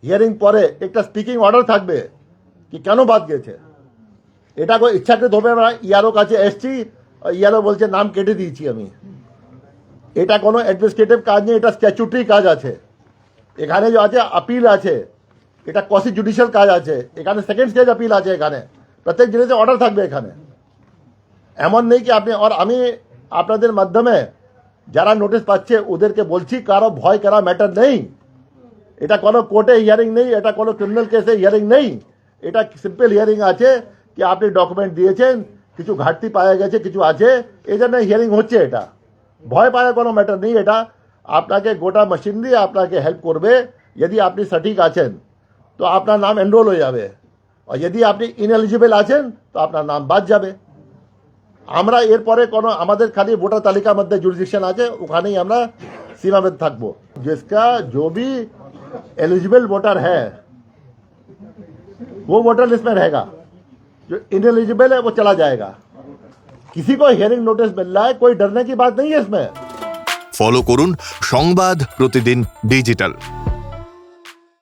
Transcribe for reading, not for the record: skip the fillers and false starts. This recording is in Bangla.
হিয়ারিং পরে একটা স্পিকিং অর্ডার থাকবে কি কেন বাদ গেছে। এটা কোনো ইচ্ছাকৃত হবে না। ইয়ারও কাছে এসছি, ইয়ারও বলছে নাম কেটে দিয়েছি আমি। এটা কোনো অ্যাডমিনিস্ট্রেটিভ কাজ নেই, এটা স্ট্যাচুটারি কাজ আছে। এখানে যে আছে আপিল আছে, এটা কসি জুডিশিয়াল কাজ আছে, এখানে সেকেন্ড স্টেজ আপিল আছে। এখানে প্রত্যেক জিনিসে অর্ডার থাকবে এখানে। এমন নেই কি আপনি, আর আমি আপনাদের মাধ্যমে যারা নোটিশ পাচ্ছে ওদেরকে বলছি কারো ভয় করা ম্যাটার নেই। এটা কোনো কোর্টে হিয়ারিং নেই, এটা কোনো ক্রিমিনাল কেসে হিয়ারিং নেই। এটা সিম্পল হিয়ারিং আছে কি আপনি ডকুমেন্ট দিয়েছেন, কিছু ঘাটতি পাওয়া গেছে, কিছু আছে, এই জন্য হিয়ারিং হচ্ছে। এটা ভয় পাওয়ার কোনো ম্যাটার নেই। এটা আপনাকে গোটা মেশিন দিয়ে আপনাকে হেল্প করবে। যদি আপনি সঠিক আছেন তো আপনার নাম এনরোল হয়ে যাবে, আর যদি আপনি ইনএলিজিবল আছেন তো আপনার নাম বাদ যাবে। আমরা এরপরে কোনো আমাদের খালি ভোটার তালিকার মধ্যে জুরিডিকশন আছে, ওখানেই আমরা सीमाबद्ध থাকবো। जिसका जो भी एलिजिबल वोटर है वो वोटर लिस्ट में रहेगा, जो इनएलिजिबल है वो चला जाएगा। किसी को हियरिंग नोटिस मिल रहा है, कोई डरने की बात नहीं है इसमें। ফলো করুন সংবাদ প্রতিদিন ডিজিটাল।